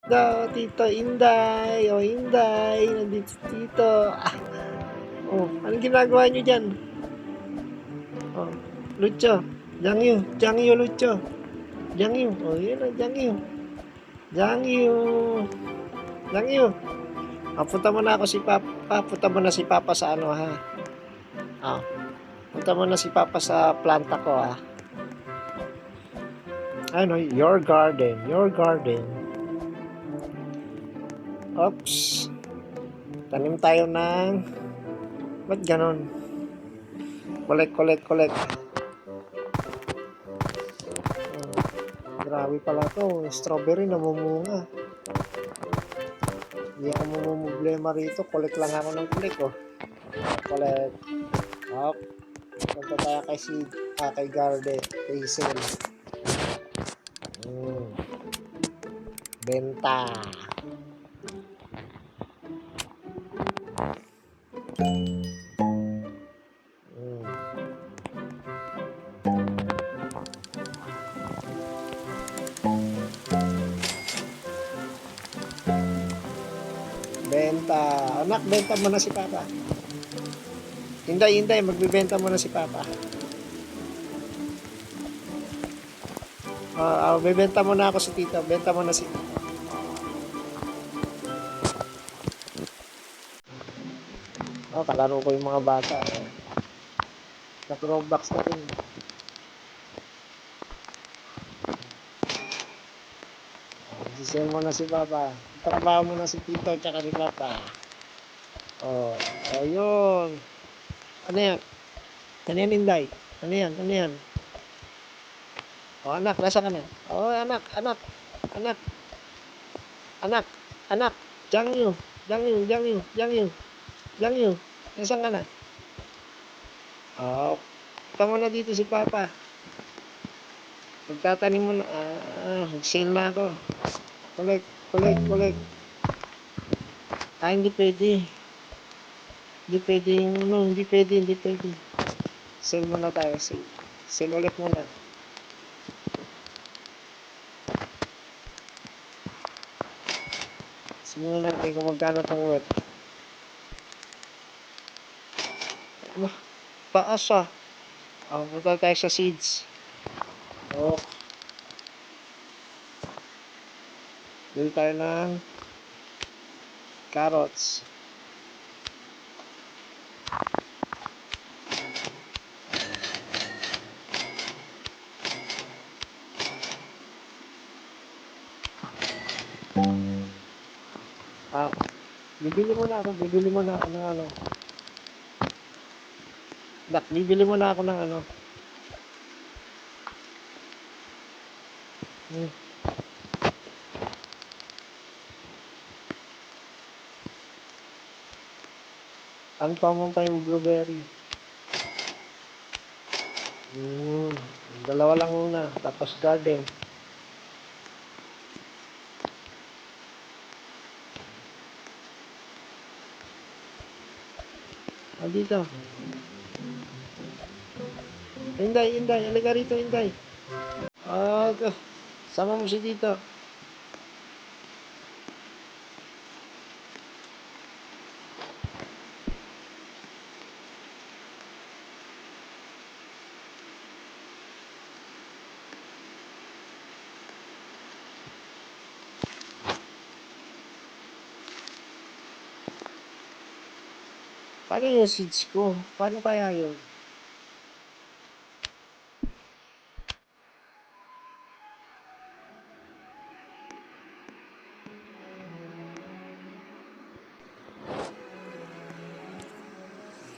Tito Inday. O Inday, nandito si Tito. Oh, anong ginagawa niyo dyan? Oh, Lucho. Jangyu Lucho. Jangyu. Oh, yun ang Jangyu. Jangyu. Jangyu. Punta mo na ako si Papa. Punta mo na si Papa sa ano, ha? Ah, punta mo na si Papa sa planta ko, ha? Ano, your garden. Your garden. Oops. Tanim tayo ng... Ba't ganon? Collect. Grabe pala to. Strawberry namumunga. Hindi ako mamumblema rito. Collect lang ako ng collect, oh. Collect. Up. Punta tayo kay Garde. Kay Hazel. Benta. Benta. Anak, benta mo na si Papa. Hinday. Magbibenta mo na si Papa. Bibenta mo na ako si Tito. Benta mo na si Tito. Kalaro ko yung mga bata. Nag-Roblox na rin. Sisend mo na si Papa. Trabaho mo na si Tito tsaka si Papa. Ayun. Ano yan? Ano yan, Inday? Ano yan? Anak, nasa ka na? Anak. Jangyu. Nasaan ka na? Punta mo na dito si Papa. Pagtatanim mo na. Mag-sale na ako. Collect. Hindi pwede. Hindi pwede. Sale muna tayo. Sale ulit muna. Simulan natin kung magkano itong worth. Taas ah. Punta tayo sa seeds. Bili tayo ng carrots. Bibili mo na ako ng ano. Bibili mo na ako ng ano. Uncommon pa yung blueberry. Dalawa lang muna. Tapos garden. Dito. Inday. Halika rito, Inday. Sama mo si Tito. Paano yung seeds ko? Paano kaya yun?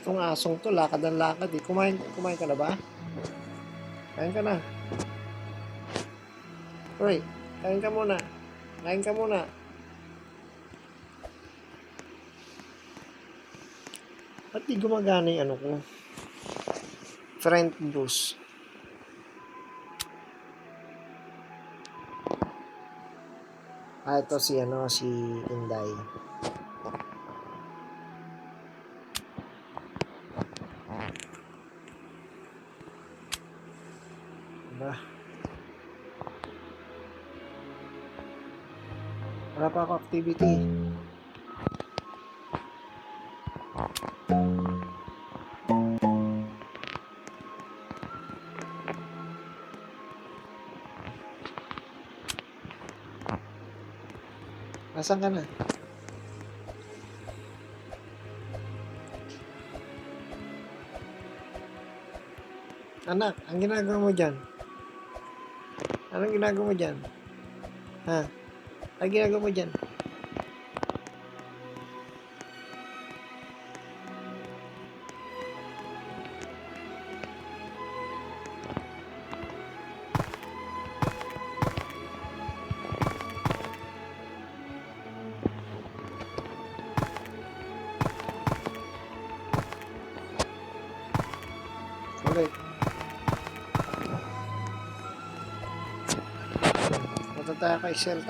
Itong asong to, lakad ng lakad eh. Kumain ka na ba? Kain ka na. Hoy, kain ka muna. Ba't di gumagana yung ano ko? Friend boost. Ito si Inday. Diba? Wala pa ako activity. Nasaan ka na? Anak, ang ginagawa mo dyan? Anong ginagawa mo dyan? Ha? Ang ginagawa mo dyan? Ulit. Punta tayo kay Sel,